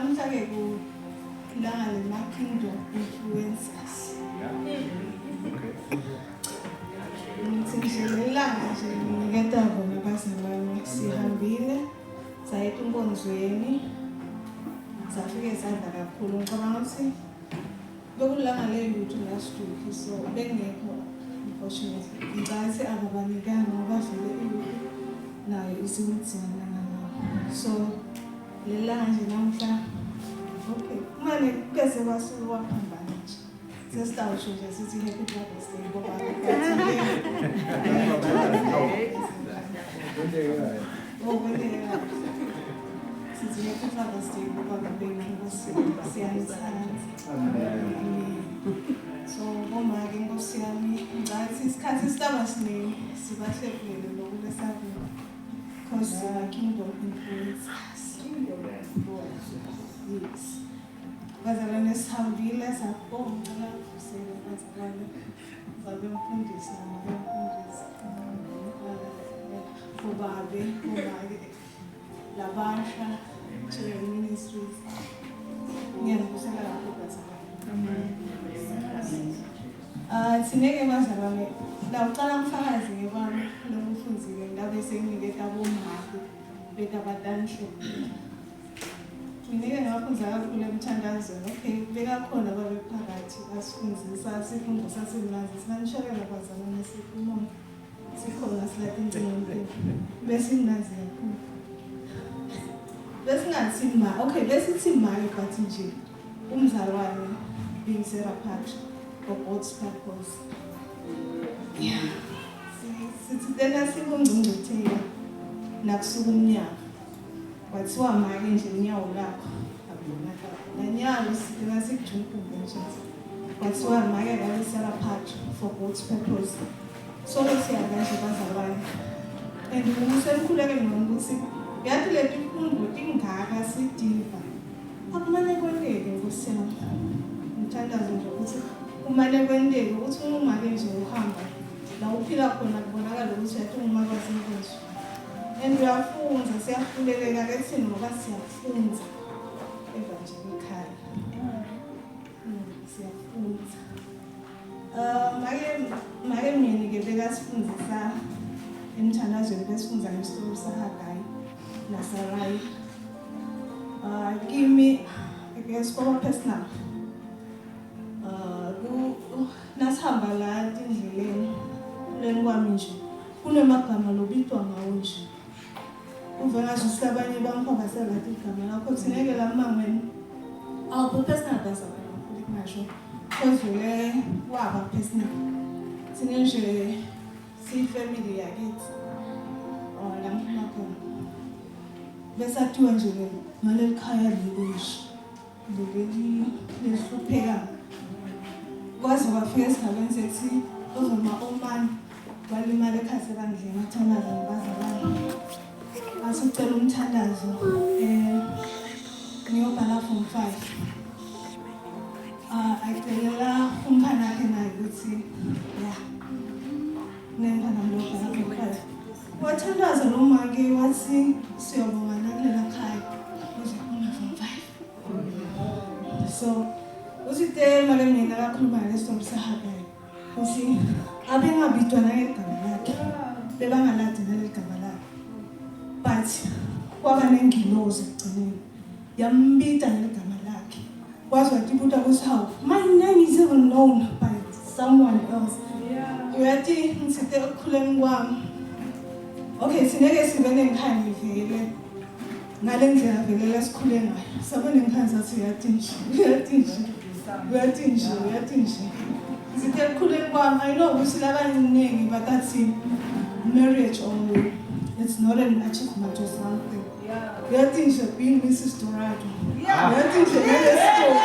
namhla-ke kulanga lema-kingdom influencers. Ngithi nje lelanga nje nginiketa bona abazalwane sihambile saya enkonzweni safike sadla kakhulu ngicabanga ukuthi bekulanga lelutho last week so bengekho unfortunately ngicathi ababanikanga ngoba vele nayo isiwudzana so lelanga nje namhla okay manje kese kwasuwaphambana nje sesitawusho nje sithi happy Mother's Day ngoba sithi happy Mother's Day ngoba siyalithanda. So ngomake inkosi yami ngicathi isikhathi sitaba siningi sibahlekile lokulesavile because kingdom influencers. Yes. Bazalwane sihambile sabonga ngicela bazalwane babemfundisa ubabe umake labasha children ministries ngiyabusela lapho bazalwane. Sineke bazalwane la ucala umfakazi ngebami lokufunzile ngabe senginiketa bomake bekabadanhle. Nginike ngabafunza kakhulu emthandazweni okay bekakhona babephakathi basifundisa sifundisa simnanzi sinanishekela bazalwane sikhuluma sikhona silapha incingweni besimnanzi kakhulu besingathi ma okay besithi mali but nje umzalwane being therapist for God's purpose. Yeah. Sithi tena sikungcingcithela nakusuka umnyaka kwathiwa manje nje unyawo lakho abonaka nanyawo sidinga sikujumpa nje kwathiwa manje ngabe therapist for God's purpose. So siyakanje bazalwane and umusemkhuleke ngokuthi yathi leti mfundo ingaka sidiva akumane kwendeke ngosema ngithandaza nje ukuthi umane kwendeke ukuthi uma ke nje uhamba la uphila khona kubonakala ukuthi yathi uma kwasenkonzo and uyafunza siyafundeka ke thina ngoba siyafunza evangelically siyafunza make mina ke bekasifundisa emthandazweni besifunza ngesitory saHagayi naSarai. Kimi ngesikolo personal nasihamba la endleleni kwami nje kunemagama lobitwa ngawo nje uvela nje abanye bamphakasela ngathi igama lakho thineke la mangweni awukho personal bazalwane ngisho kodwa waba personal thine nje si family yakithi la mkhakha besathiwa nje ngaleli khaya likusho leli lehlupheka kwaze kwafika esigabeni sethi uzoma omani walimala ekhaya sebandleni athandaza nabazalwane asicela umthandazo ngiyobhala form 5 ayicelela umphana wakhe naye ukuthi ya nemphana lobhala form 5 wathandaza nomake wathi siyobonga nakulela khaya uzophuma form 5 so usite manje mina kakhuluma ngesizwe saHagayi uthi abengabitwa nangegama lakhe bebangaladi nangegama lakhe but kwaba nengilozi egcineni yambita ngegama lakhe kwazi wathi ukuthi how my name is even known by someone else uyathi ngithe ukukhuleni kwami okay sineke sibene ngikhanye vele ngalendlela vele lesikhule ngayo sabone ngikhanye sathi uyathi nje Zithe ukukhuleni kwami I know ukuthi labaningi batathi marriage only it's not an achievement or something. Uyathi nje being Mrs. Dorado uyathi nje ngalesikhulu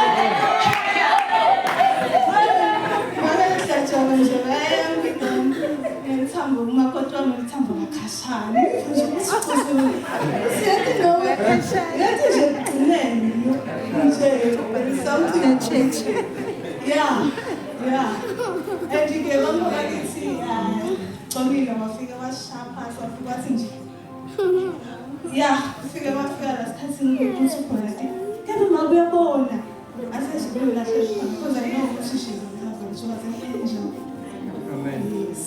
ngithambo umakoti wami ngithambo ngakhashana siyathi noma yathi nje gcineni nje something change yeah and you get one more bakithi xolile wafika washapha wafika wathi nje yeah ufike wafika la sikhathini ukuthi khona because I know what she's in heaven. She was an angel. Amen. Yes.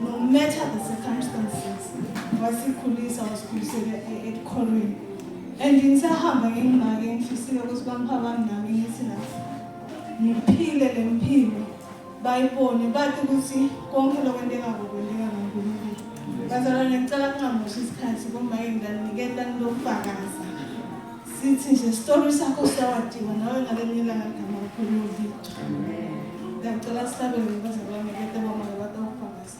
No matter the circumstances, wasikhulisa wasikhulisele ekholweni. And ngisahamba ngingimake ngifisile ukuthi bamphakami nami ngithi la ngiphile lempilo bayibone bathi ukuthi konke lokwenteka ngokwenteka ngaNkulunkulu. Bazalwane ngicela kungamoshi isikhathi ngoba nginikela lokufakaza. Sithi nje story sakho sawadiwa nawe ngalelinye ilanga ligama lakho liyovinjwa. Ngicela sihlabele bazalwane kade bama batawufakaza.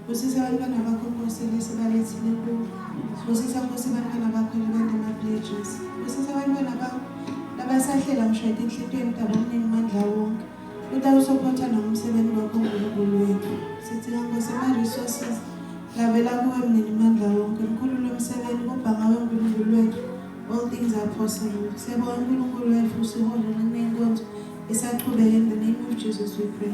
Usisa abantwana bakho Nkosi lesibalethi kubo. Usisa Nkosi abantwana bakho lebandema pledges. Usisa abantwana bakho labasahlela mshayede enhlitweni tabo omningi mandla wonke. Utawusuphotha nomsebenzi wakho uNkulunkulu wethu. Sithi Nkosi ama resources lavela kuwe mnini mandla wonke. Mkhulu lo msebenzi kubhanga weNkulunkulu wethu. Siyakhosa siyabonga uNkulunkulu wethu sihola nanenkonzo esaqhubeka in the name of Jesus we pray.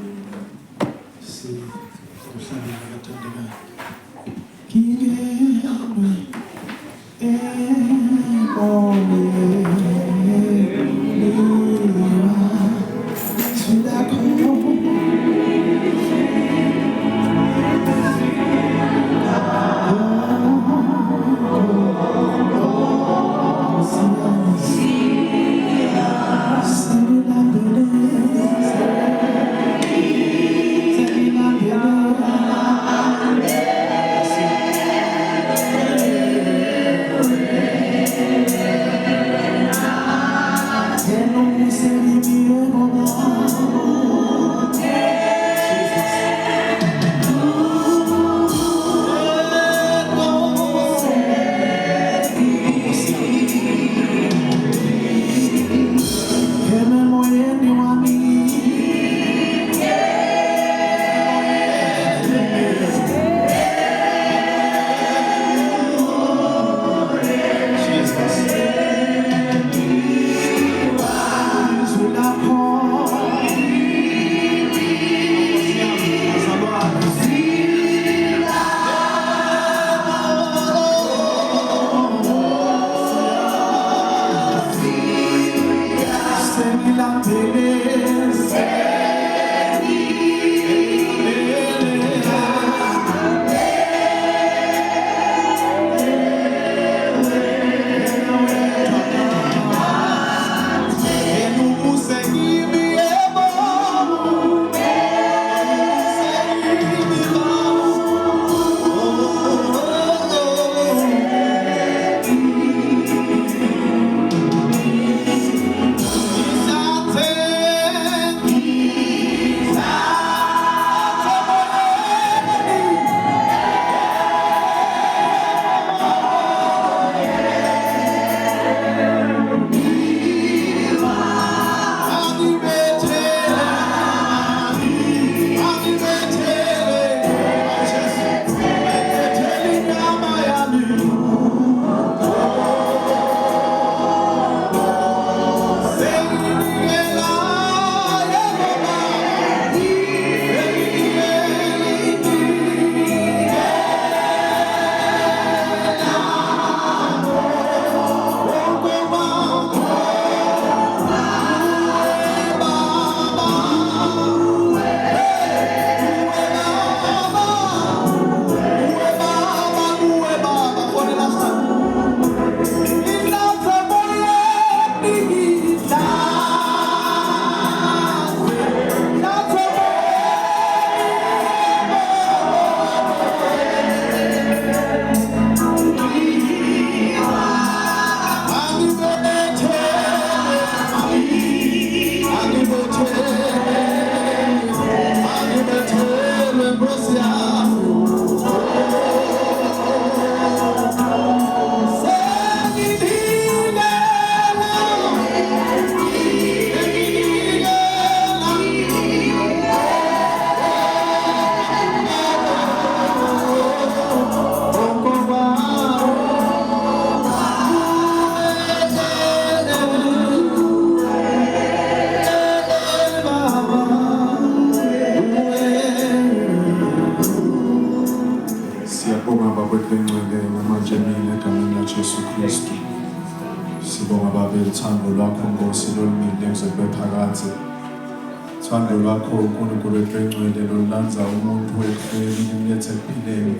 Thando lwakho uNkulunkulu wethu lulanza umuntu wethu imilethe ekuphileni.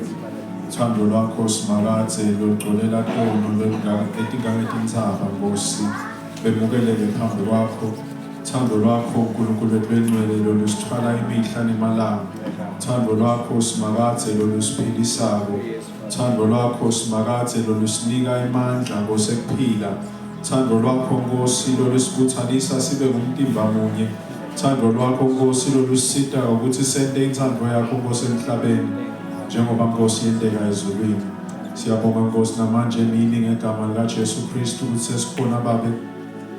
Thando lwakho simakathe lugcolela tono etingametini zabo Nkosi bemukeleke phambi kwakho. Thando lwakho uNkulunkulu wethu lusithwala imihla nemalanga. Thando lwakho simakathe lusiphilisayo. Thando lwakho simakathe lusinika amandla Nkosi ekuphila. Thando lwakho Nkosi lusibuthanisa sibe ngumtimba munye. Thando lwakho Nkosi lusita ukuthi sente inthando yakho Nkosi emhlabeni njengoba Nkosi yenteka ezulwini. Siyabonga Nkosi namanje emini ngegama lika Jesu Kristu ukuthi sesikhona babe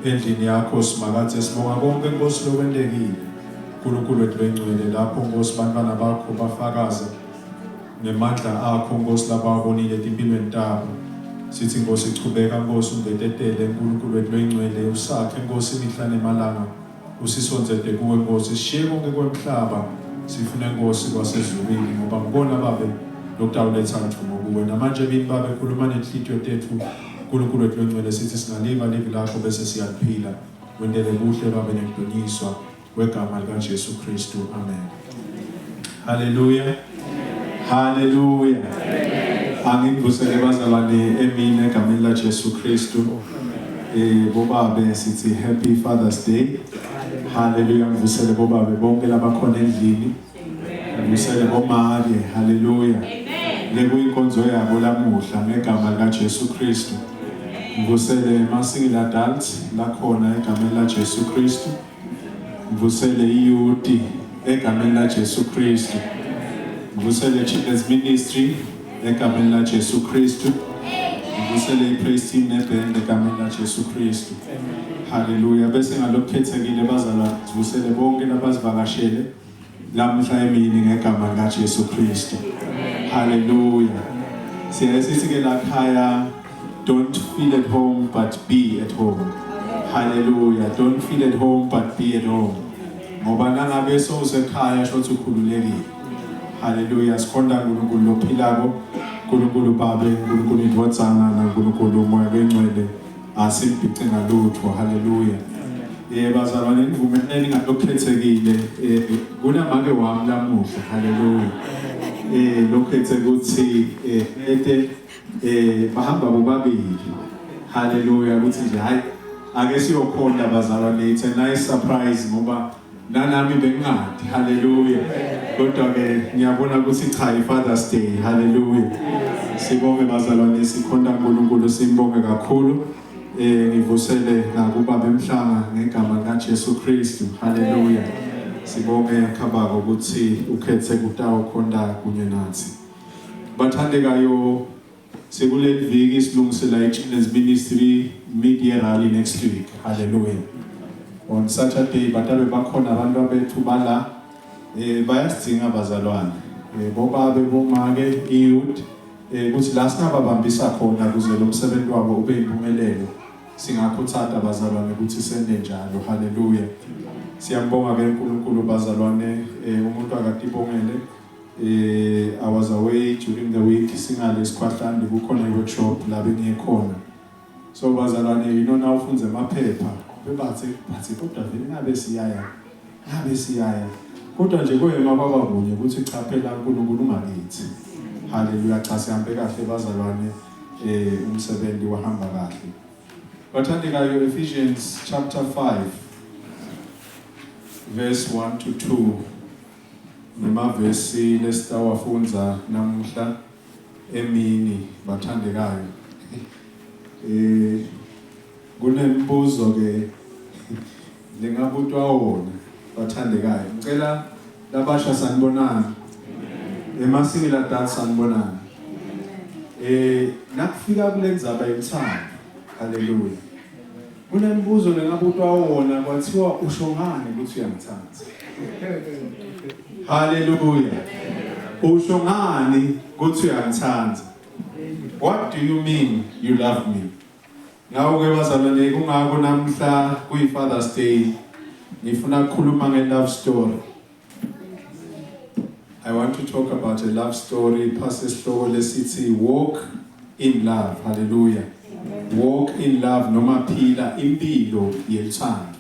endlini yakho simakathe sibonga konke Nkosi lokwendekile. uNkulunkulu wethu bengcwele lapho Nkosi bantwana bakho bafakaza nemandla akho Nkosi laba abonile empilweni tabo. Sithi Nkosi chubeka Nkosi ungetetele uNkulunkulu wethu oyingcwele usakhe Nkosi imihla nemalanga usisonzete kuwe Nkosi sishiye konke kwemhlaba sifune Nkosi kwasezulwini ngoba ngibona babe lokutawuletha mthumo kuwe namanje bini babe khuluma nenhlitiyo tethu uNkulunkulu wethu oyingcwele sithi singaliva livi lakho bese siyaphila wendele kuhle babe nekudunyiswa kwegama lika Jesu Kristu amen. Hallelujah. Hallelujah. Angivusele bazalwane emini egameni la Jesu Kristu. Bobabe sithi happy Father's Day. Hallelujah. Ngivusele bobabe bonke labakhona endlini. Ngivusele bomake. Hallelujah. Lekuyinkonzo yabo lamuhla ngegama lika Jesu Kristu. Ngivusele ma-single adults lakhona egameni la Jesu Kristu. Ngivusele iyouth egameni la Jesu Kristu. Ngivusele children's ministry egameni la Jesu Kristu. Ngivusele i-praise team neband egameni la Jesu Kristu. Hallelujah. Bese ngalokukhethekile bazalwane ngivusele bonke labazivakashele lamhla emini ngegama lika Jesu Kristu. Hallelujah. Siyaye ke lakhaya, don't feel at home but be at home. Hallelujah. Don't feel at home but be at home. Ngoba nangabe sowusekhaya shothi ukhululekile. Hallelujah. Sikhonda uNkulunkulu lophilako, uNkulunkulu Baba, uNkulunkulu Indodana naNkulunkulu uMoya weNgcwele asibhice ngalutho. Hallelujah. Bazalwane nivumeleni ngalokukhethekile kunamake wami lamuhla. Hallelujah. Lokhethe ukuthi ete bahamba bobabili. Hallelujah. Ukuthi nje hayi ake siyokhonda bazalwane, it's a nice surprise ngoba nanami bengadi. Hallelujah. Kodwa ke ngiyabona ukuthi cha iFather's Day. Hallelujah. Sibonge bazalwane, sikhonda uNkulunkulu, simbonge kakhulu. Ngivusele nakuba bemhlanga ngegama lika Jesu Kristu. Hallelujah. Sibonge khabako ukuthi ukhethe kutawo khonda kunye nathi. Bathandekayo, sekuleli viki silungisela i-children's ministry mid-year rally next week. Hallelujah. On Saturday batabe bakhona abantu abethu bala bayasidinga bazalwane. Bobabe bomake iyouth ukuthi la singababambisa khona ukuze lo msebenzi wabo ube impumelelo. Singakhuthaza bazalwane ukuthi sende njalo. Hallelujah. Siyambonga ke uNkulunkulu bazalwane, umuntu akatibongele. I was away during the week singale sikhwahlandi kukhona i-workshop la bengikhona. So bazalwane, now ufunze amaphepha bebathi kodwa vele ngabe siyaya kodwa nje koyema bababunye ukuthi cha phela uNkulunkulu ungakithi. Hallelujah. Cha sihambe kahle bazalwane, umsebenzi wahamba kahle. Bathandekayo, Ephesians chapter 5 verse 1 to 2 nemavesi lesitawafunza namuhla emini. Bathandekayo, kunembuzo ke lengabutwa wona. Bathandekayo, ngicela labasha sanibonana, ema-single adults sanibonana. Nakufika kule ndzaba yemthando. Hallelujah. Kunembuzo lengabutwa wona kwathiwa usho ngani ukuthi uyangithanda. Hallelujah. Usho ngani ukuthi uyangithanda. What do you mean you love me? Ngawo ke bazalwane, kungako namhla kuyi-Father's Day ngifuna ukukhuluma nge-love story. I want to talk about a love story. Pastor Sihloko lesithi walk in love. Hallelujah. Walk in love noma phila impilo yelithando.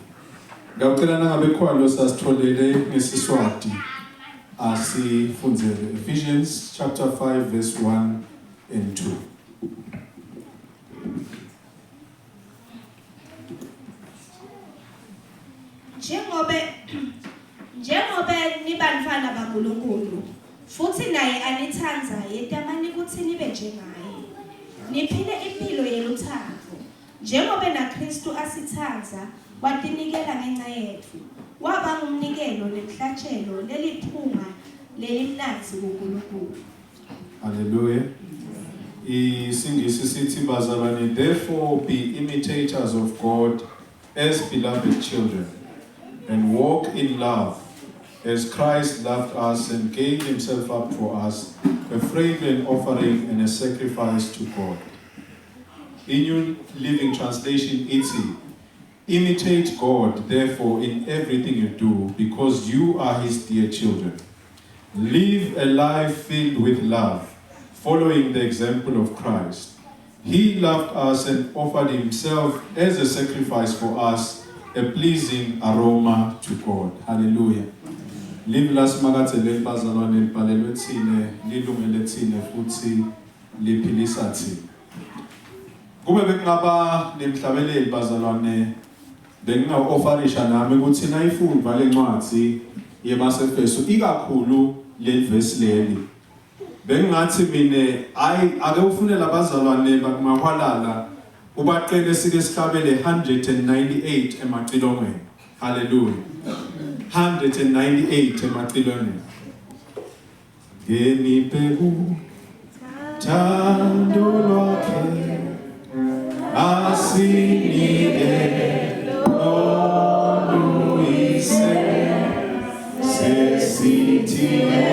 Ngiyacela nangabe khona lo sasitholele ngeSiswati asifundzele Ephesians chapter 5 verse 1 and 2. Njengoba nibantwana bakaNkulunkulu futhi naye anithandza, yetamani ukuthi nibe njengaye. Niphile impilo yeluthando njengoba naKristu asithandza watinikela ngenxa yethu. Waba ngumnikelo nemhlatshelo leliphunga lelimnanzi kuNkulunkulu. Hallelujah. Isingisi sithi bazalwane, therefore be imitators of God as beloved children, and walk in love as Christ loved us and gave himself up for us, a fragrant offering and a sacrifice to God. In New Living Translation, it's imitate God, therefore, in everything you do, because you are his dear children. Live a life filled with love, following the example of Christ. He loved us and offered himself as a sacrifice for us, a pleasing aroma to God. Hallelujah. Live las magatele bazalwane libhalelwe thine, lilungele thine futhi liphilisa thina. Kube bekungaba nemhlabeleli bazalwane, benginga-offerisha nami ukuthi nayifunda le ncwadi yemasefeso ikakhulu le verse leli. Bengathi mina ake ufunela abazalwane bakumahwalala ubaqele sike sihlabele 198 emacilongweni. Hallelujah. 198 emacilongweni. Ngenipheku thando lwakhe asinike oluyise sesithile.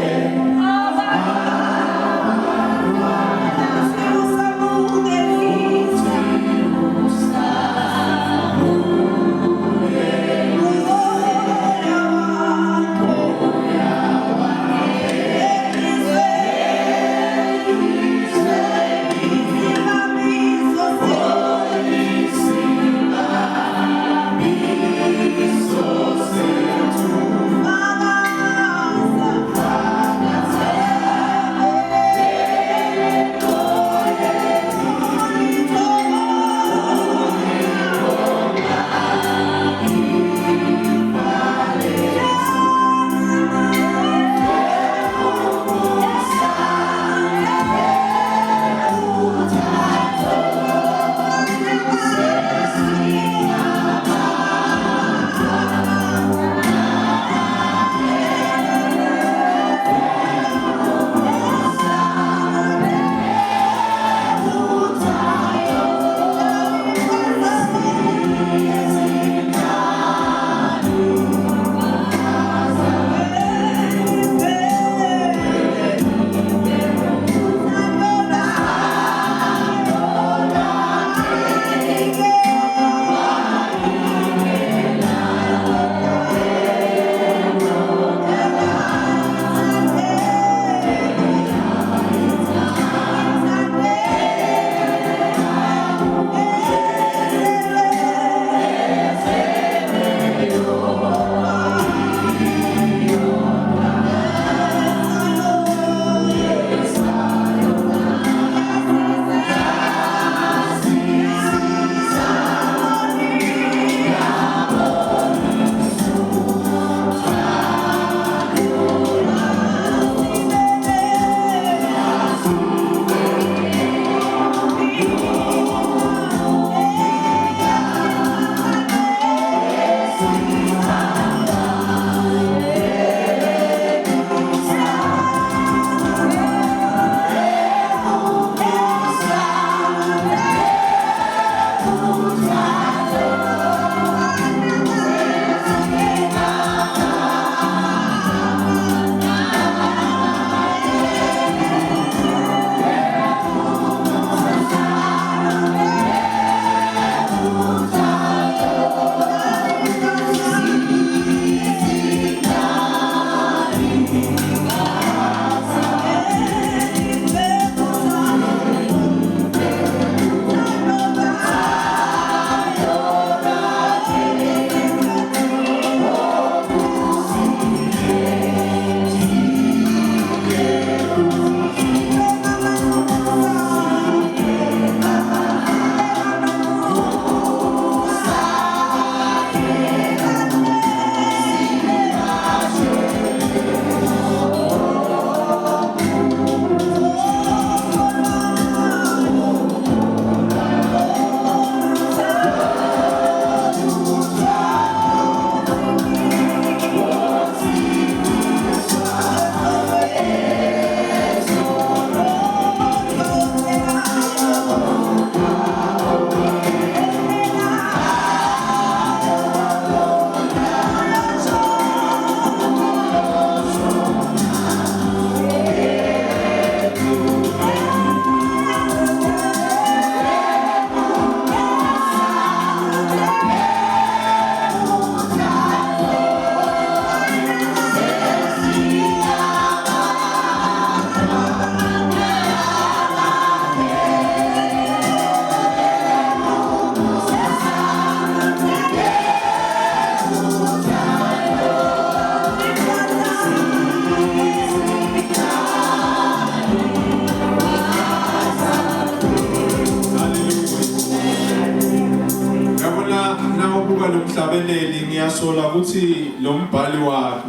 njengoba nomhlabeleli ngiyasola ukuthi lo mbhali wakhe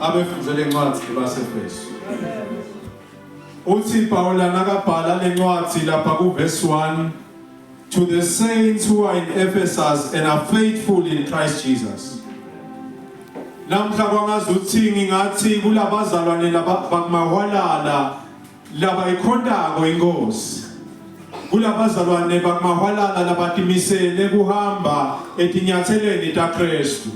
abefundele incwadi yabaseFesu. Uthi Paul nakabhala lencwadi lapha ku verse 1 to the saints who are in Ephesus and are faithful in Christ Jesus. Namhla kwangazuthi ngingathi kulabazalwane laba bakumahwalala laba ikhondako inkosi. Kulabazalwane bakumahwalala labatimisele kuhamba etinyatheleni taKristu.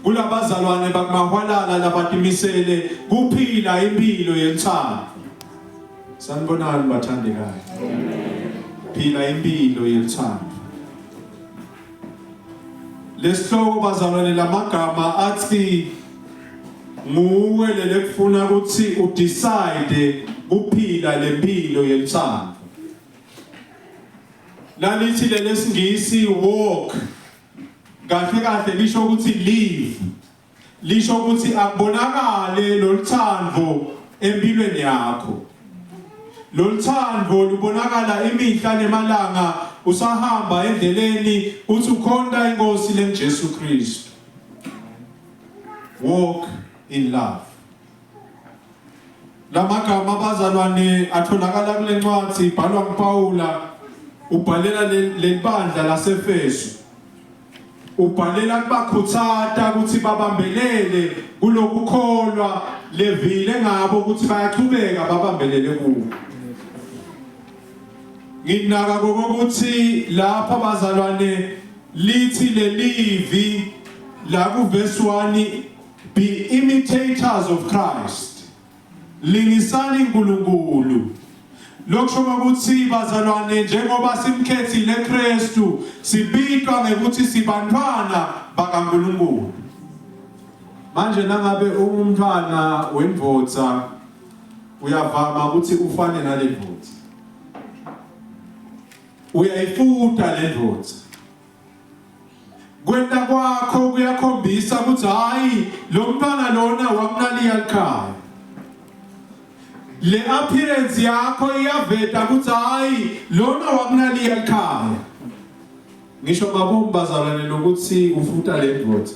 Kulabazalwane bakumahwalala labatimisele kuphila impilo yenthando. Sanibonani bathandekayo. Amen. Phila impilo yenthando. Lesihloko bazalwane lamagama athi nguwe lekufuna ukuthi udecide kuphila lempilo yenthando. Lalithi lesingisi walk kahle kahle lisho ukuthi live. Lisho ukuthi akubonakale loluthando empilweni yakho. Loluthando lubonakala imihla nemalanga usahamba endleleni uthi ukhonda inkosi leNjesu Kristu. Walk in love. Lamagama abazalwane atholakala kule ncwadi ibhalwa nguPaula ubhalela lebandla laseFesu. Ubhalela kubakhuthaza ukuthi babambelele kulokukholwa levile ngabo ukuthi bayachubeka babambelele kuwo. Nginaka ukuthi lapha bazalwane lithi lelivi la ku verse 1 be imitators of Christ. Lingisani uNkulunkulu. Lokusho ukuthi bazalwane njengoba simkhethile Kristu sibitwa ngekuthi sibantwana bakaNkulunkulu. Manje nangabe umntwana wendvodza uyavama ukuthi ufane nalendvodza. Uyayifuta lendvodza. Kwenda kwakho kuyakhombisa ukuthi hayi lo mntwana lona wakunaliya ekhaya. Le appearance yakho iyaveta ukuthi hayi lona wakunaliya ekhaya. Ngisho babombazalane lokuthi ufuta lendvodza.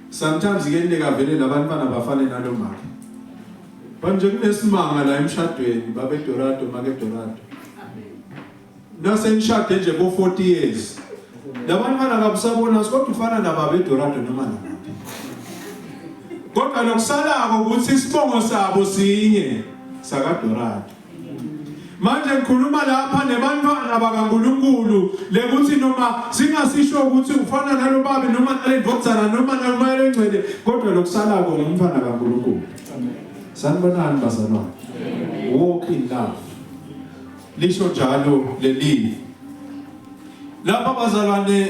Sometimes kuyendeka vele labantwana bafane nalo mama. Manje kunesimanga la emshadweni babeDorado makeDorado. Nasenishade nje bo 40 years. Labantwana kabusabona kodwa ufana nababeDorado noma nabaphi. Kodwa lokusalako ukuthi isibongo sabo sinye sakaDorado. Manje ngikhuluma lapha nebantwana bakaNkulunkulu lekuthi noma singasisho ukuthi ufana nalo babe noma nalendvodzana noma nalomoya engcwele kodwa lokusalako ngumfana kaNkulunkulu. Amen. Sanibonani bazalwane. Walk in love. Lisho njalo leli. Lapha bazalwane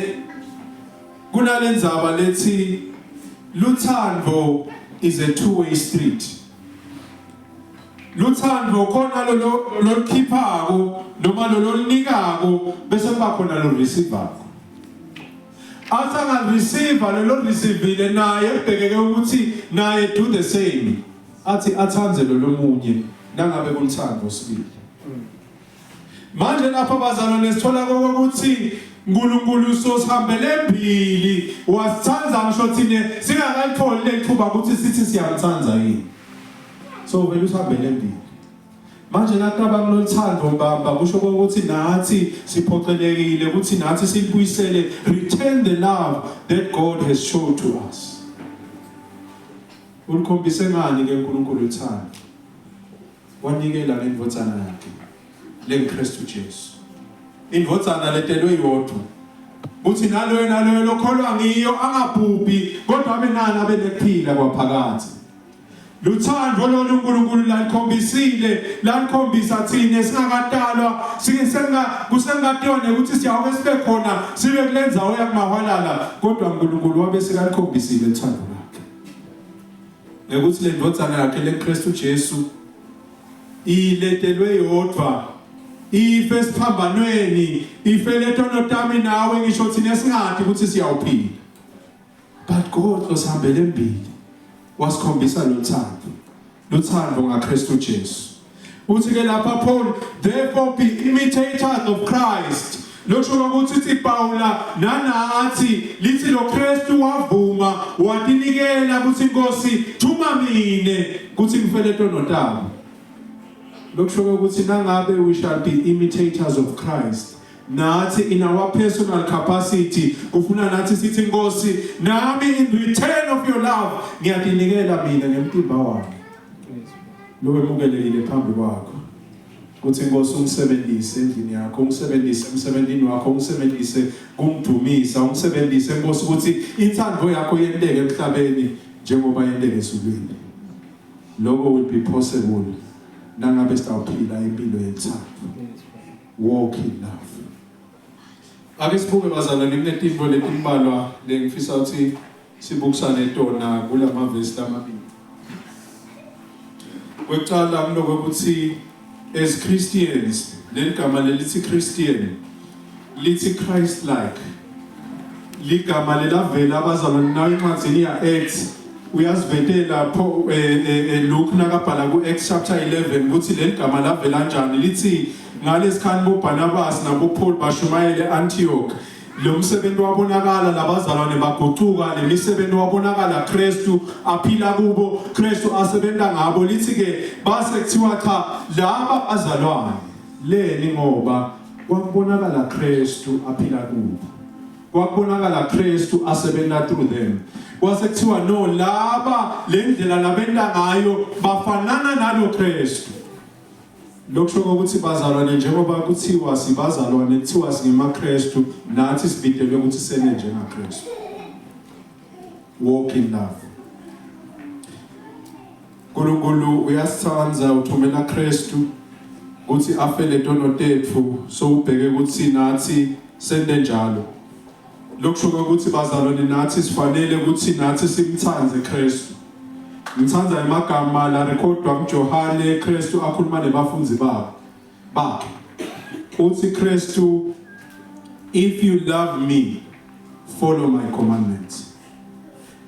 kunalendzaba lethi luthando is a two-way street. Luthando khona lolukhiphako noma lolunikako bese kuba khona lo receiverako. Asa receive lo receive naye ebhekeke ukuthi naye do the same. Athi athanze lo lomunye nangabe kuluthando sibili. Manje lapha bazalwane sithola ukuthi uNkulunkulu sosihambele phambili wasithanza ngisho thina singakayitholi lethuba ukuthi sithi siyamthanza yini. So vele usihambele phambili. Manje nathi abanoluthando mbamba kusho ukuthi nathi siphoqelekile ukuthi nathi sibuyisele return the love that God has shown to us. Ulikhombise ngani ke uNkulunkulu uthando? Wanikela ngendvodzana yakhe leNkristu Jesu. Indvodzana letelwe yodwa. Uthi naloyo lokholwa ngiyo angabhubhi kodwa abe nani abe nephila kwaphakathi. Luthando lolu uNkulunkulu lalikhombisa thina singakatalwa kusengathiwa ukuthi siyawuke sibe khona sibe kulendzawo yakumahwalala kodwa uNkulunkulu wabe sekalikhombisile uthando lwakhe. Ukuthi le ndvodzana yakhe leNkristu Jesu iletelwe yodwa ife siphambanweni ife letonotami nawe ngisho thina singathi ukuthi siyawuphila. But God osihambele phambili wasikhombisa luthando ngaKristu Jesu. Uthi ke lapha Paul, therefore be imitators of Christ Lokusho ukuthi Paula nanathi lithi lo Kristu wavuma watinikela kuthi Nkosi thuma mine kuthi ngifele tonotaba. Lokusho ukuthi nangabe we shall be imitators of Christ. Nathi in our personal capacity kufuna nathi sithi Nkosi nami in return of your love ngiyatinikela mina ngemtimba wami. Lo emukelekile phambi kwakho. Kuthi Nkosi ungisebenzise endlini yakho, ungisebenzise emsebenzini wakho, ungisebenzise kumdumisa, ungisebenzise Nkosi ukuthi inthando yakho yenteke emhlabeni njengoba yenteke ezulwini. Lokho will be possible nangabe sitawuphila impilo yethando. Walk in love. Ake sibuke bazalwane kunetinto letimbalwa lengifisa ukuthi sibukisane tona kulama verse lamabili. Kwecala kuloko ukuthi as Christians, legama lelithi Christian, lithi Christ like. Ligama lelavela abazalwane nayo incwadi ya Acts uyasivetela pho Luke nakabhala ku Acts chapter 11 ukuthi legama lavela kanjani lithi ngalesikhathi boBarnabas naboPaul bashumayele eAntioch lo msebenzi wabonakala labazalwane baguquka lemisebenzi wabonakala Kristu aphila kubo Kristu asebenza ngabo lithi ke base kuthiwa cha laba bazalwane leni ngoba kwabonakala Kristu aphila kubo kwabonakala Kristu asebenza through them kwase kuthiwa no laba lendlela labenda ngayo bafanana nalo Kristu. Lokusho ukuthi bazalwane njengoba kuthiwa sibazalwane kuthiwa singemakristu nathi sibidelwe ukuthi sene njengaKristu. Walk in love. Nkulunkulu uyasithandza uthumela Kristu ukuthi afele tono tethu so ubheke ukuthi nathi sende njalo. Lokusho ukuthi bazalwane nathi sifanele ukuthi nathi simthandze Kristu. Ngithanda amagama la recordwa nguJohane Kristu akhuluma nebafunzi bakhe. Uthi Kristu, if you love me, follow my commandments.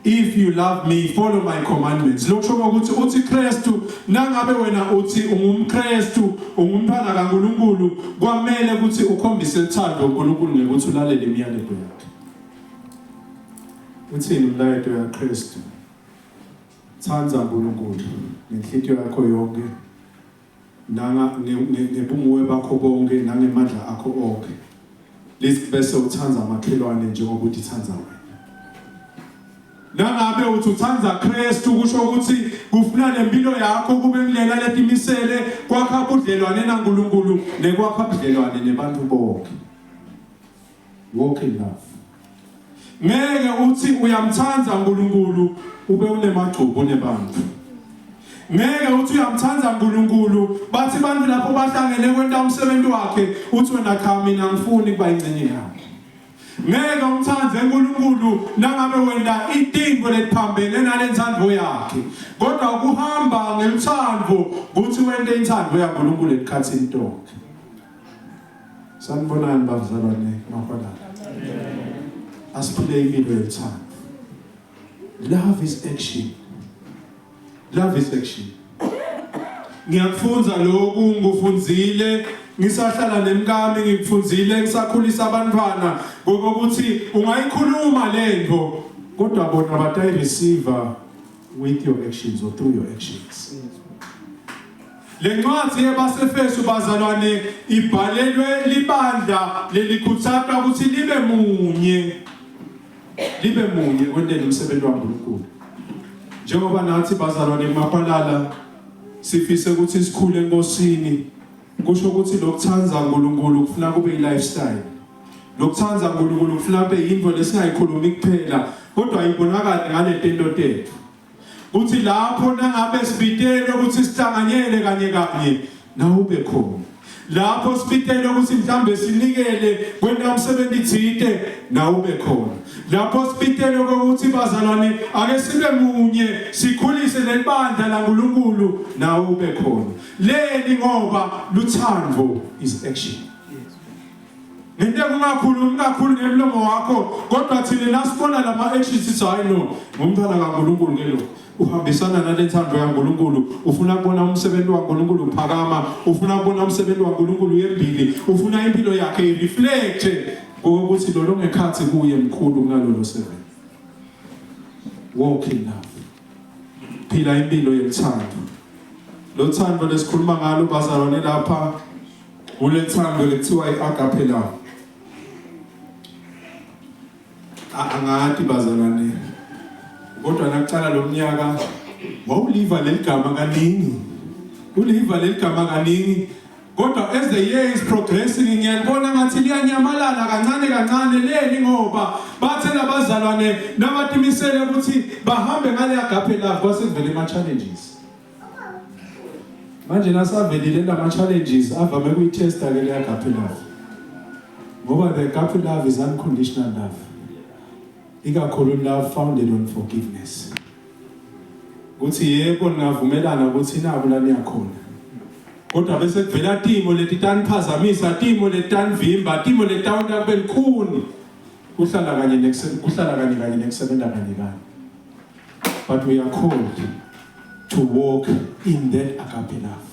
If you love me, follow my commandments. Lokusho ukuthi uthi Kristu nangabe wena uthi ungumKristu, ungumntwana kaNkulunkulu, kwamele ukuthi ukhombise uthando uNkulunkulu ngekuthi ulalele imiyalelo yakhe. Uthini umlayeto kaKristu? Thandza uNkulunkulu ngenhliziyo yakho yonke ngebunguwe bakho bonke nangemandla akho onke. Lithi bese uthandza amakhelwane njengoba uthi thandza wena. Nangabe uthi uthandza Kristu kusho ukuthi kufuna lempilo yakho kube kulela letimisele kwakha ubudlelwane naNkulunkulu nekwakha ubudlelwane nebantu bonke. Walk in love. Ngeke uthi uyamthandza uNkulunkulu ube unemagcubo nebantu. Ngeke uthi uyamthandza uNkulunkulu bathi bantu lapho bahlangene kwenta umsebenzi wakhe uthi wena cha mina ngifuni kuba ingcenye yakhe. Ngeke umthandze uNkulunkulu nangabe wena idingo leliphambene nalenthando yakhe. Kodwa ukuhamba ngemthando ukuthi wente inthando yaNkulunkulu elikhathini lonke. Sanibonani bazalwane mafana. Asiphile impilo yethando. Love is action. Love is action. Ngiyakufunza lokhu ngufunzile ngisahlala nemkami ngikufunzile ngisakhulisa abantwana ngokuthi ungayikhuluma lento kodwa bona batayi receive with your actions or through your actions. Lencwadi yabaseFesu bazalwane ibhalelwe libandla lelikhuthaza ukuthi libe munye kwendele umsebenzi waNkulunkulu. Njengoba nathi bazalwane mapalala sifise ukuthi sikhule enkosini kusho ukuthi lokuthandza uNkulunkulu kufuna kube i-lifestyle. Lokuthandza uNkulunkulu kufuna kube into lesingayikhulumi kuphela kodwa ayibonakala ngale tento tethu. Uthi lapho nangabe sibitele ukuthi sihlanganyele kanye nawe ube khona. Lapho sibitele ukuthi mhlambe sinikele kwenta umsebenzi ithite nawe ube khona. Lapho sibitele ukuthi bazalwane ake sibe munye sikhulise lebandla laNkulunkulu nawe ube khona. Leli ngoba luthando is action. Ngente kungakhulumi kakhulu ngemlomo wakho kodwa thina nasibona lama actions sithi hayi no ngumntwana kaNkulunkulu ngelo uhambisana nalethando yaNkulunkulu, ufuna ukubona umsebenzi waNkulunkulu uphakama, ufuna ukubona umsebenzi waNkulunkulu uyembili, ufuna impilo yakhe ireflect ukuthi lo ngekhathi kuye mkhulu kunalolo 7. Walk in love. Phila impilo yothando. Lo thando lesikhuluma ngalo bazalwane lapha ulethando lekuthiwa iagape love. Angathi bazalwane kodwa nakucala lo mnyaka wawuliva leligama kaningi. Uliva leligama kaningi. Kodwa as the year is progressing ngiyabona ngathi liyanyamalala kancane kancane leli ngoba bathe labazalwane nabatimisele ukuthi bahambe ngale agape love kwasevele ama challenges. Manje nasavelile lama challenges avame kuyitesta ke le agape love. Ngoba the agape love is unconditional love. Ikakhulu love founded on forgiveness. Kuthi yebo ningavumelana ukuthi nabo la niyakhona. Kodwa bese kuvela timo letitaniphazamisa, timo letanivimba, timo letawona kube likhuni. Kuhlala kanye nekusebenza kanye. But we are called to walk in that agape love.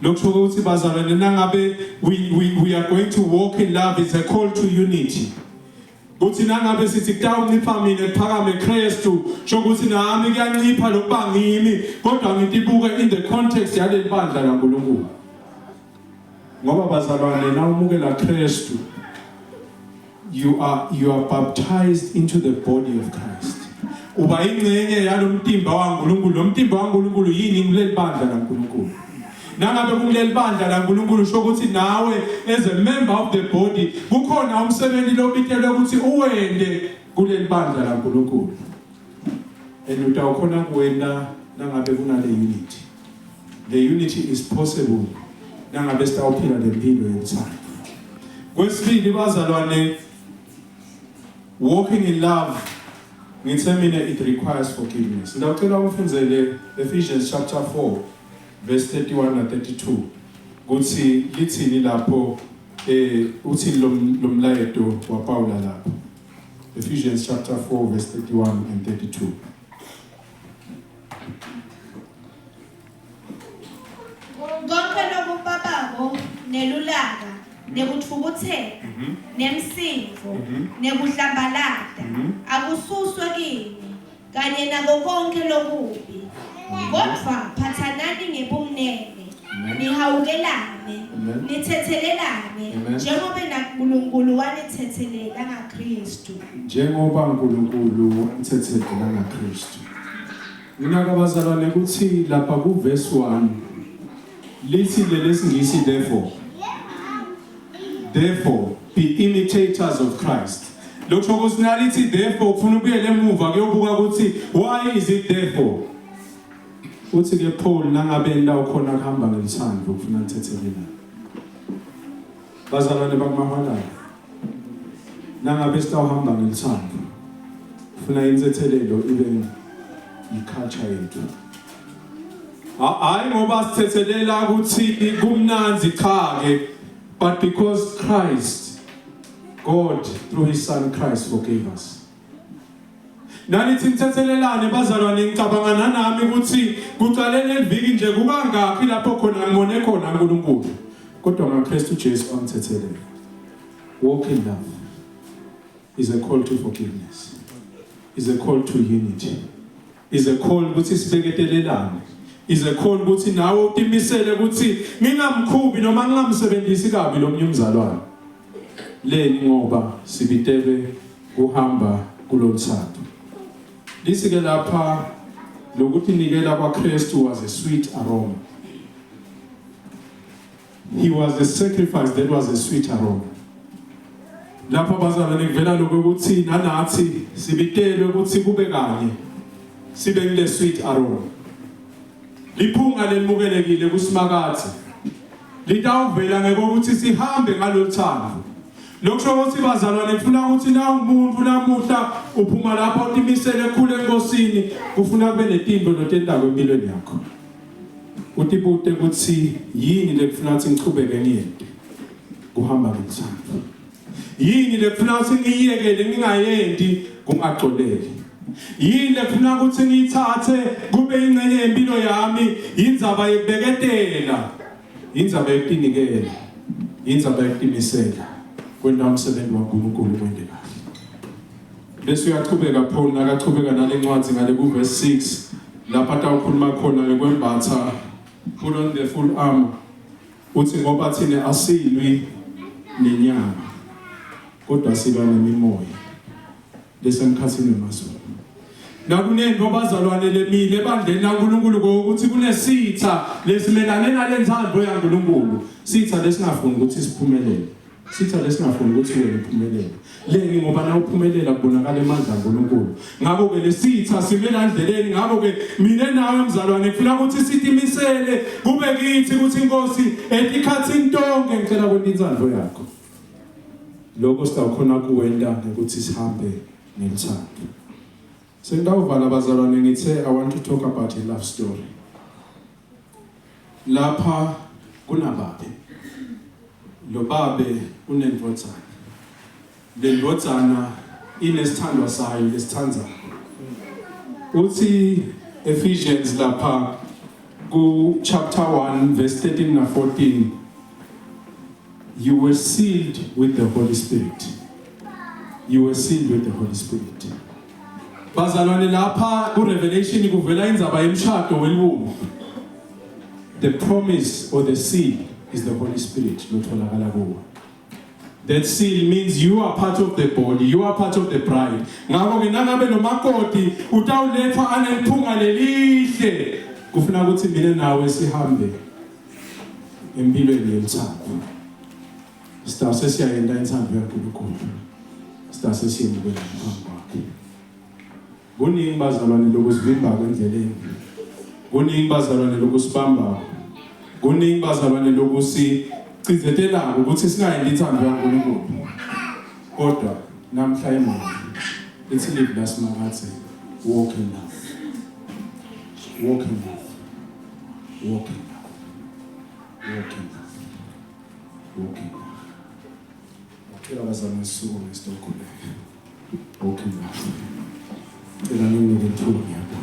Lokusho ukuthi bazalwane nangabe we are going to walk in love, it's a call to unity. Kuthi nangabe sithi kutawuncipha mina kuphakame Kristu, shokuthi nami kuyancipha lokuba ngimi, kodwa ngitibuke in the context yaleli bandla laNkulunkulu. Ngoba bazalwane na umukela Kristu, you are baptized into the body of Christ. Uba ingcenye yalomtimba waNkulunkulu, lomtimba waNkulunkulu yini kuleli bandla laNkulunkulu. Nangabe kuleli bandla laNkulunkulu shokuthi nawe as a member of the body kukhona umsebenzi lobitelwe ukuthi uwende kuleli bandla laNkulunkulu. Utawukhona kuwena nangabe kunale unity. The unity is possible nangabe sitawuphila lempilo yothando. Kwesibili bazalwane, walking in love ngitsemine it requires forgiveness. Ndawucela umfundzele Ephesians chapter 4 verse 31 na 32. Kuthi lithini lapho uthi lomlayeto wa Paula lapho. Ephesians chapter 4 verse 31 and 32. Konke lokubabako nelulaka nekutfukuthela nemsindvo nekuhlambalala akususwe kini kanye nako konke lokubi. Kodwa phathanani ngebumnene, nihawukelane, nithethelelane njengoba naNkulunkulu wanithethelela ngaKristu. Njengoba uNkulunkulu wanithethelela ngaKristu. Mina kabazalwane kuthi lapha ku verse 1 lithi lesingisi therefore be imitators of Christ. Lokho kusinalithi therefore kufuna ubuyele emuva kuyobuka ukuthi why is it therefore? Uthi ke Paul nangabe ndawo khona kuhamba ngelithando ufuna lithethelelana. Bazalwane bakumahalayo. Nangabe sitawuhamba ngelithando ufuna inzethelelo ibe iculture yethu. Hayi ngoba sithethelela ukuthi kumnanzi cha ke, but because Christ, God through his son Christ forgave us. Nanithi nithethelelane bazalwane ngicabanga nami ukuthi kuqalele leviki nje kubangaphi lapho khona ngone khona uNkulunkulu. Kodwa ngaKristu Jesu angithethelela. Walk in love is a call to forgiveness. Is a call to unity. Is a call ukuthi sibeketelelane. Is a call ukuthi nawe utimisele ukuthi ngingamkhubi noma ngingamsebenzisi kabi lo mnyumzalwane. Leni ngoba sibitele uhamba kulomthando. Lisike lapha lokuthi nikela kwaKristu was a sweet aroma. He was a sacrifice that was a sweet aroma. Lapha bazalwane kuvela lokuthi nanathi sibitele ukuthi kube kanye sibe ngile sweet aroma. Liphunga lemukelekile kusimakathe. Litawuvela ngokuthi sihambe ngalothando. Lokusho ukuthi bazalwane kufuna ukuthi na umuntu namuhla uphuma lapha utimisele khule enkosini kufuna kube netimbo lotendako empilweni yakho. Utibute ukuthi yini lekufuna ukuthi ngichubeke ngiyente kuhamba ngethando. Yini lekufuna ukuthi ngiyekele ngingayenti kungaxoleli yini lefuna ukuthi ngiyithathe kube ingcenye yempilo yami indzaba yekubeketela indzaba yokunikela indzaba yokumisela kwenta umsebenzi kaNkulunkulu kwende kahle bese uyaqhubeka phona akaqhubeka nalencwadi ngale ku verse 6 lapha tawukhuluma khona ngekwembatha put on the full armor uthi ngoba thina asilwi nenyama kodwa silwa nemimoya lesemkhathini wemazulu nakunento bazalwane lemile ebandleni laNkulunkulu ngokuthi kunesitha lesimelane nalenthando yaNkulunkulu sitha lesingafuni ukuthi siphumelele sitha lesingafuni ukuthi wena uphumelele lengi ngoba na uphumelela kubonakala emandla kaNkulunkulu ngakho ke lesitha simela endleleni ngakho ke mina nawe mzalwane ngifuna ukuthi sitimisele kube kithi ukuthi inkosi etikhathini tonke ngicela kwenta inthando yakho lokho sitawukhona kuwenda ukuthi sihambe nelithando sengawuvala abazalwane ngithe I want to talk about a love story lapha kunababe lo babe unendodzana le ndodzana inesithandwa sayo lesithandza uthi Ephesians lapha ku chapter 1 verse 13 na 14 you were sealed with the Holy Spirit you were sealed with the Holy Spirit bazalwane lapha ku Revelation kuvela indzaba yemshado welungu the promise or the seal is the Holy Spirit lotholakala kuwo that seal means you are part of the body you are part of the bride ngakho ke nangabe nomakoti utawuletha aneliphunga lelihle kufuna ukuthi mina nawe sihambe empilweni yemthando sitase siyayenda inthando yaNkulunkulu sitase siyemukela phambi kwakhe kuningi bazalwane lokusivimba kwendleleni kuningi bazalwane lokusibamba kuningi bazalwane lokusicizetela ukuthi singayendi inthando yaNkulunkulu kodwa namhla imali let's live lasimakathi walk in love walk in love walk in love walk in love walk in love kila bazalwane suku ngesitokule walk in love ela nini ngithulo yakho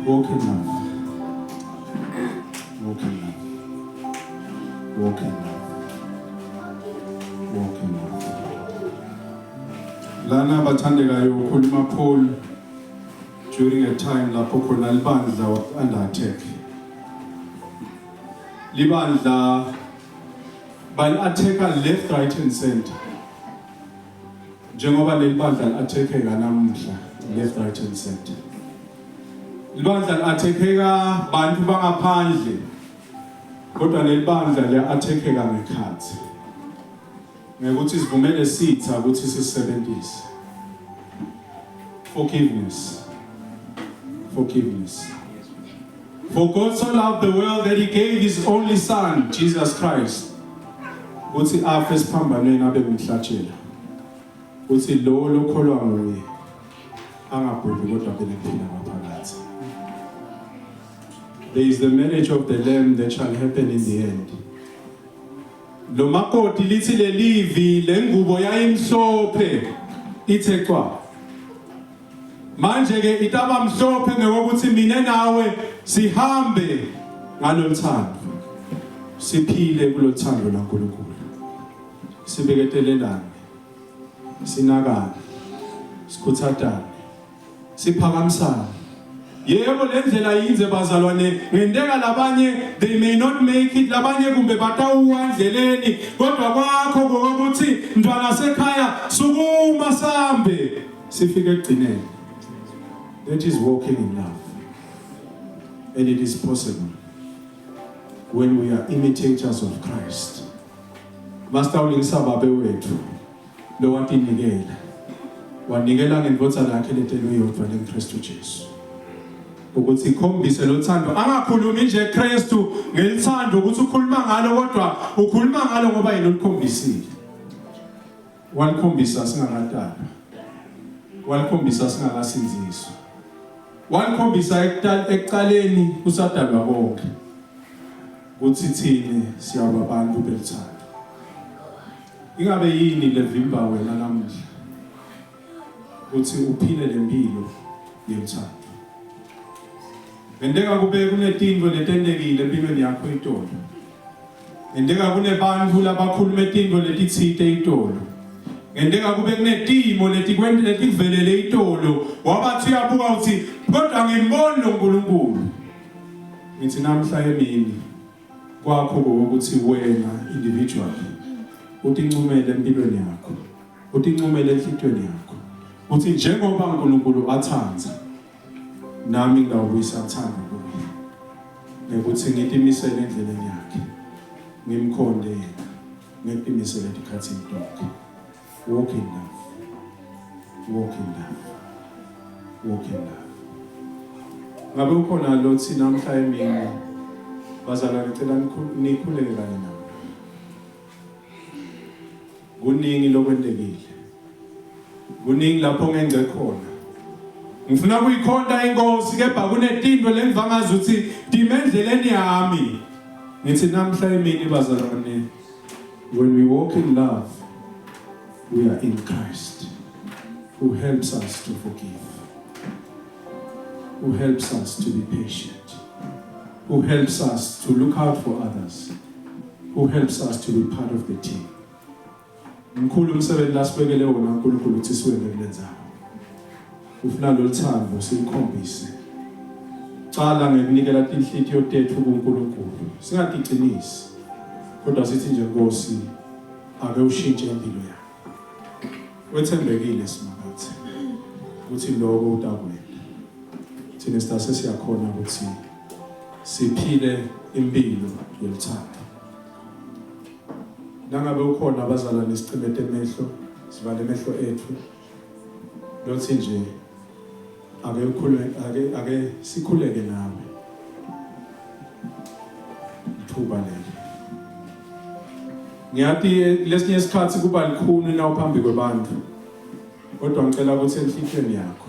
Walk in love. Walk in love. Walk in love. Walk in love. Lana bathandekayo ukhuluma Paul during a time lapho khona libandla under attack. Libandla bal-attacker left, right and center. Njengoba lelibandla li-attackeka namuhla left, right and center. Libandla li-attackeka bantu bangaphandle kodwa lelibandla liya-attackeka ngekhathi ngekuthi sivumele sitha ukuthi sisebenzise forgiveness. For God so loved the world that he gave his only son Jesus Christ ukuthi afe esiphambanweni abe ngumhlatshelo ukuthi lo lokholwa nguye angabhubhi kodwa abe nephila ngaphakathi. There is the marriage of the Lamb that shall happen in the end. lo makoti lithi lelivi lengubo yayimhlophe ithe cwa. Manje ke itaba mhlophe ngokuthi mina nawe sihambe ngalomthando. Siphile kulothando laNkulunkulu. Sibeketelelane. Sinakane. Sikhuthathane. Siphakamisane. Yebo lendlela yinze bazalwane ngendeka labanye they may not make it labanye kumbe batawuwa endleleni kodwa kwakho ngokuthi ntwana sekhaya sukuma sambe sifike egcineni. That is walking in love. And it is possible when we are imitators of Christ. Master ulingisababe wethu lo watinikela. Wanikela ngendvodza lakhe letelo yodwa leKristu Jesu. Ukuthi ikhombise lo thando angakhulumi nje Kristu ngelithando ukuthi ukhuluma ngalo kodwa ukhuluma ngalo ngoba yena ulikhombisile. Walikhombisa singakadala. Walikhombisa singakasinziswa. Walikhombisa ekuqaleni kusadalwa konke. Kuthi thina siyaba abantu belithando. Ingabe yini levimba wena namuhla? Uthi uphile lempilo yemthando. Ngendeka kube kunetinto letendekile empilweni yakho itolo. Ngendeka kunebantu labakhuluma itinto letitsite itolo. Ngendeka kube kunetimo letikuvelele itolo. Wabathi uyabuka uthi kodwa ngimbona uNkulunkulu. Ngithi namhla emini kwakho ukuthi wena individually utincumele empilweni yakho. Utincumele enhlitweni yakho. Uthi njengoba uNkulunkulu athanza nami ngawubuyisa uthando kuye. Nekuthi ngitimisele endleleni yakhe. Ngimkhonde yena. Ngitimisele edikhathini lonke. Walk in love. Walk in love. Walk in love. Ngabe ukhona lo thina namhla emini bazalwane ngicela nikhuleke kanye nami. Kuningi lokwendekile. Kuningi lapho ngengce khona. Ngifuna kuyikhonda inkosi kepha kunetinto lengivangaza ukuthi dimendleleni yami. Ngithi namhla emini bazalwane when we walk in love we are in Christ who helps us to forgive. Who helps us to be patient. Who helps us to look out for others. Who helps us to be part of the team. Mkhulu umsebenzi lasibekele wona uNkulunkulu uthi siwenze kulenzayo. Ufuna lo thando sikhombise. Cala ngekunikela inhlitiyo tethu kuNkulunkulu. Singatiqinisi. Kodwa sithi nje Nkosi ake ushintshe impilo yakho. Wethembekile simakathe. Uthi lokho utakwena. Thina sitase siyakhona ukuthi siphile impilo yomthando. Nangabe ukhona abazalwane sicimete emehlo, sivale emehlo ethu. Lothi nje ake sikhuleke nawe. Ithuba leli. Ngiyathi lesinye isikhathi kuba likhuni na uphambi kwabantu. Kodwa ngicela ukuthi enhlitweni yakho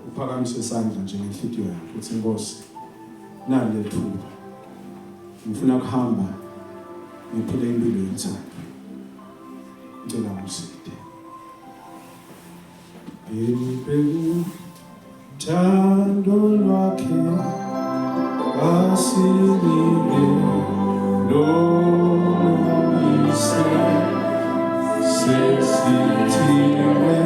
uphakamise isandla nje ngenhlitiyo yakho uthi Nkosi nali lethuba. Ngifuna ukuhamba ngiphile impilo yomthando. Ngicela usite. Impilo thando lwakhe asinike lomise sesithiwe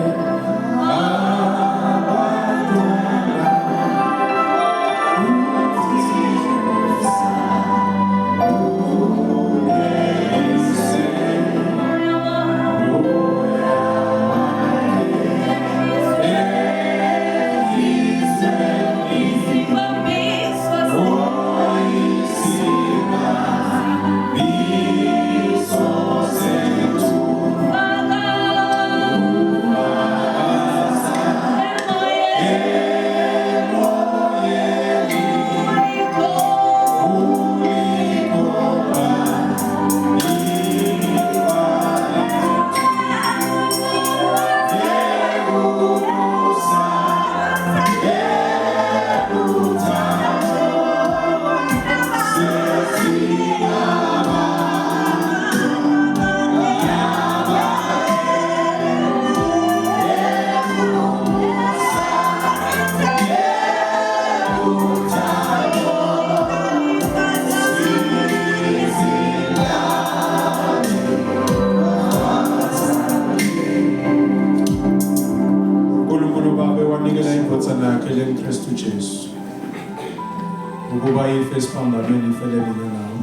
kuba ife esiphambanweni ifelelile nawo.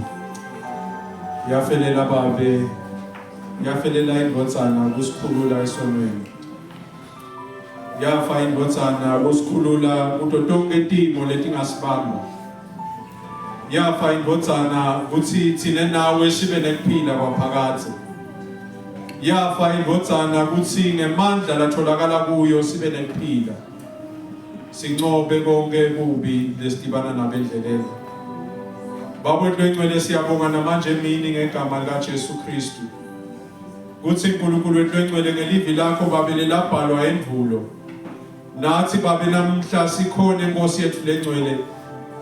Yafelela babe, yafelela indodzana kusikhulula esonweni. Yafa indodzana kusikhulula kuto tonke timo letingasibamba. Yafa indodzana kuthi thina nawe sibe nekuphila kwaphakade. Yafa indodzana kuthi ngemandla latholakala kuyo sibe nekuphila. Sincobe konke kubi lesidibana nabendleleni. Baba wethu siyabonga namanje emini ngegama likaJesu Kristu. Kuthi uNkulunkulu wethu engcwele ngelivi lakho babele labhalwa endulo. Nathi babe namhla sikhona inkosi yethu lengcwele.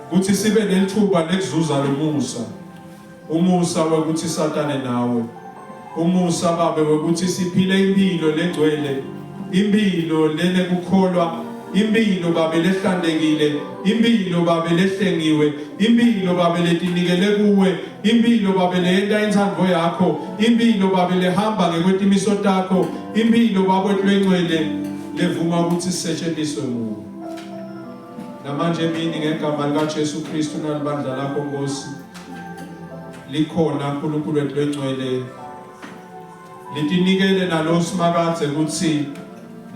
Kuthi sibe nelithuba lekuzuza lomusa. Umusa wokuthi satane nawe. Umusa babe wokuthi siphile impilo lengcwele. Impilo lenekukholwa. Impilo babe lehlandekile, impilo babe lehlengiwe, impilo babe letinikele kuwe, impilo babe leyenta inthando yakho, impilo babe lehamba ngekwetimiso takho, impilo babe lengcwele levuma ukuthi sisetshenziswe nguwe. Namanje emini ngegama likaJesu Kristu nalibandla lakho Nkosi likhona uNkulunkulu wethu lengcwele litinikele nalo simakadze ukuthi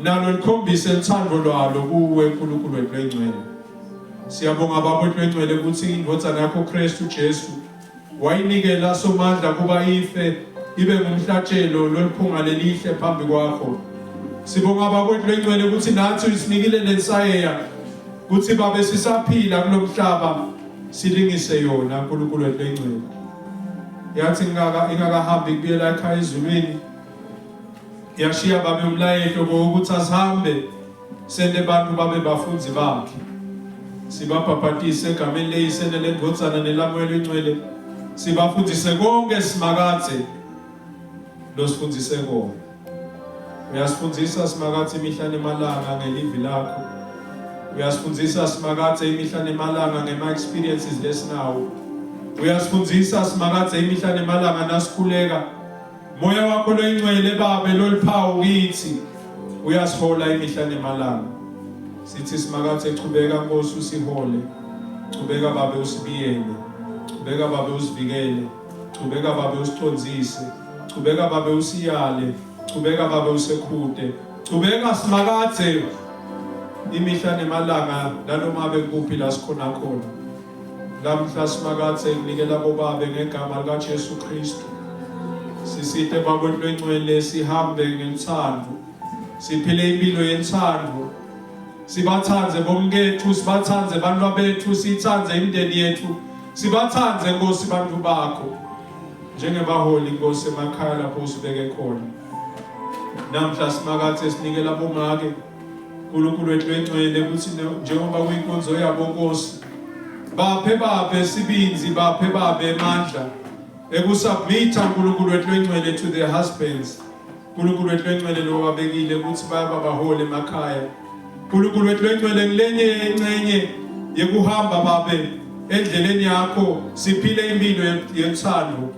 nalo likhombise uthando lwalo kuwe uNkulunkulu wethu lengcwele. Siyabonga baba wethu lengcwele ukuthi indodana yakho Kristu Jesu wayinikela somandla kuba ife ibe ngumhlatshelo loliphunga lelihle phambi kwakho. Sibonga baba wethu lengcwele ukuthi nathi usinikile lensayeya ukuthi babe sisaphila kulomhlaba silingise yona uNkulunkulu wethu lengcwele. Yathi ingakahambi kubuyela ekhaya ezulwini yashiya babe umlayelo ukuthi asihambe sende abantu babe bafunzi bakhe. Sibabhaphathise egameni leyisene lendodzana nelamoya lengcwele. Sibafundise konke simakadze losifundise kona. Uyasifundisa simakadze imihla nemalanga ngelivi lakho. Uyasifundisa simakadze imihla nemalanga ngema-experiences lesinawo. Uyasifundisa simakadze imihla nemalanga nasikhuleka. Moya wakho lengcwele babe loliphawu kithi uyasihola imihla nemalanga. Sithi simakathe chubeka Nkosi usihole. Chubeka babe usibiyele. Chubeka babe usivikele. Chubeka babe usithonzise. Chubeka babe usiyale. Chubeka babe usekhute. Chubeka simakathe imihla nemalanga nanoma bekuphi la sikhona khona. Lamhla simakathe nginikela bobabe ngegama likaJesu Kristu. Sisite baba wethu lengcwele sihambe ngenthando. Siphile impilo yenthando. Sibathanze bomkethu, sibathanze bantwa bethu, sithanze imindeni yethu. Sibathanze Nkosi bantu bakho. Njengebaholi Nkosi emakhaya lapho usibeke khona. Namhla simakathe sinikela bomake. uNkulunkulu wethu lengcwele ukuthi njengoba kuyinkonzo yabo Nkosi. Baphe babe sibinzi, baphe babe amandla. Ekusubmita uNkulunkulu wethu lengcwele to their husbands. uNkulunkulu wethu lengcwele lo wabekile ukuthi baba bahole emakhaya. uNkulunkulu wethu lengcwele ngilenye ingcenye yekuhamba babe endleleni yakho siphile impilo yenthando.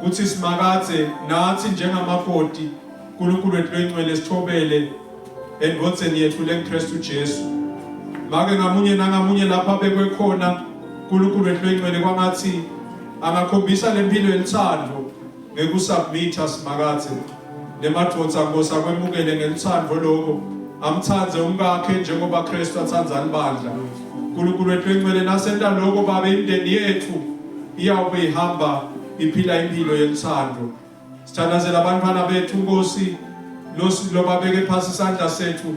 Uthi simakadze nathi njengamakoti uNkulunkulu wethu lengcwele sithobele endodzeni yethu leKristu Jesu. Make ngamunye nangamunye lapha bekwe khona uNkulunkulu wethu lengcwele kwangathi angakhombisa lempilo yenthando ngekusubmita simakadze nemadvodza Nkosi akwemukele ngelithando lokho amthanze umkakhe njengoba Kristu athanza libandla. uNkulunkulu wethu lengcwele nasenta lokho babe imindeni yethu iyawube ihamba iphila impilo yenthando. Sithandazela abantwana bethu Nkosi lo babeke phasi isandla sethu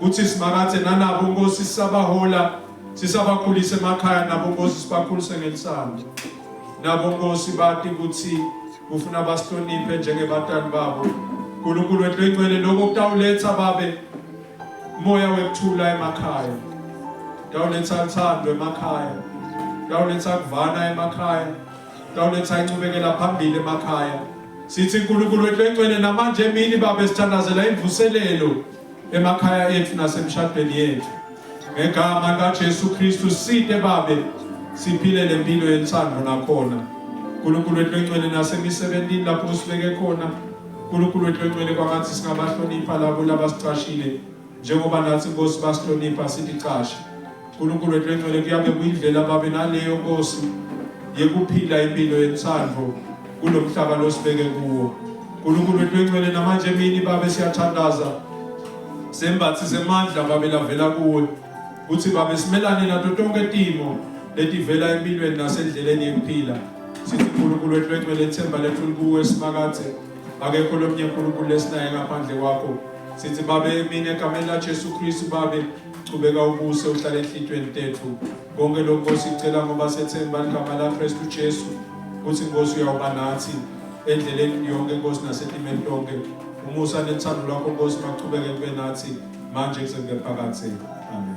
ukuthi simakadze nanabo Nkosi sisabahola sisabakhulisa emakhaya nabo Nkosi sibakhulise ngelithando. Nabo Nkosi bathi ukuthi ufuna basihloniphe njengebatali babo. uNkulunkulu wethu lengcwele lokho kutawuletha babe moya wekuthula emakhaya. Kutawuletha uthando emakhaya. Kutawuletha kuvana emakhaya. Kutawuletha incubekela phambili emakhaya. Sithi uNkulunkulu wethu lengcwele namanje emini babe sithandazela imvuselelo emakhaya ethu nasemshadweni yethu. Ngegama likaJesu Kristu site babe siphile lempilo yenthando nakhona. uNkulunkulu wethu lengcwele nasemisebenzini lapho usibeke khona. uNkulunkulu wethu lengcwele kwangathi singabahlonipha labo labasicashile njengoba nathi Nkosi basihlonipha sithi cashe. uNkulunkulu wethu engcwele kuyabe kuyindlela babe naleyo Nkosi yekuphila impilo yentsandvo kulomhlaba losibeke kuwo. uNkulunkulu wethu engcwele namanje emini babe siyathandaza sembathise amandla babe lavela kuwe uthi babe simelane nato tonke timo letivela empilweni nasendleleni yekuphila. Sithi uNkulunkulu wethu engcwele ithemba lethu kuwe simakathe akekho lomnye uNkulunkulu lesinaye ngaphandle kwakho. Sithi babe emini egameni laJesu Kristu babe chubeka ubuse uhlale enhlitweni tethu. Konke lokho Nkosi sicela ngoba sethemba igama la Kristu Jesu uthi Nkosi uyawuba nathi endleleni yonke Nkosi nasetimeni tonke. Umusa nethando lwakho Nkosi machubeke kube nathi manje kuze kube phakade. Amen.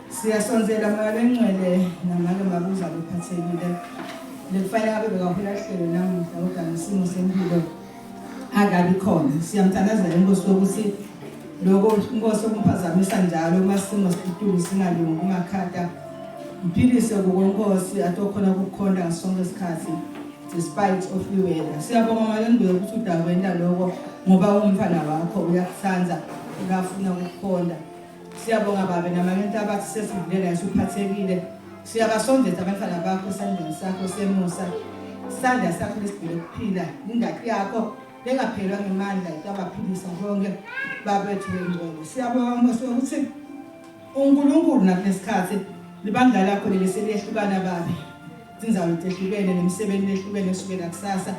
Siyasonzela moya engcwele namake mabuza bephathekile lekufanele abe bekaphila hlelo namuhla kodwa ngesimo sempilo akabi khona. Siyamthandazela Inkosi ukuthi lokho Inkosi okumphazamisa njalo uma simo siphuthulu singalungi kungakhata mphilise kuNkosi atokhona ukukhonda ngasonke isikhathi despite of the weather. Siyabonga malengwe ukuthi udawenda lokho ngoba umfana wakho uyakuthanza ukafuna ukukhonda. Siyabonga babe namanye abathi sesivulele usuphathekile. Siyabasondeza abantwana bakho esandleni sakho semusa. Isandla sakho lesibhile kuphila ingadi yakho lengaphelwa ngemandla ikabaphilisa bonke babethu bengcwele. Siyabonga ukuthi uNkulunkulu nakulesikhathi libandla lakho lelisehlukana babe. Izindzawo ezihlukene nemisebenzi ehlukene kusukela kusasa.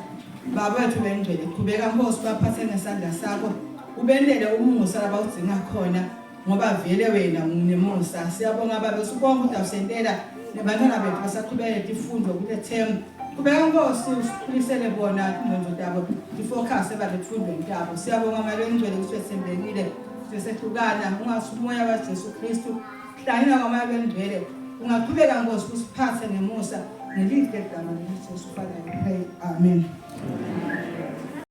Babethu bengcwele qhubeka Nkosi baphathe ngesandla sakho. Ubendele umusa labawudzinga khona. Ngoba vele wena ungemusa. Siyabonga babe usibonga ukuthi awusentela nebantwana bethu basaqhubeka izifundo kule term. Qhubeka Nkosi usiphulisele bona ingqondo zabo ifocus ebafundweni yabo. Siyabonga malengcwele ukuthi sesembekile sesehlukana ungasumoya kaJesu Kristu. Hlangana kwamalengcwele ungaqhubeka Nkosi usiphathe ngemusa ngelihle igama likaJesu Father. Amen.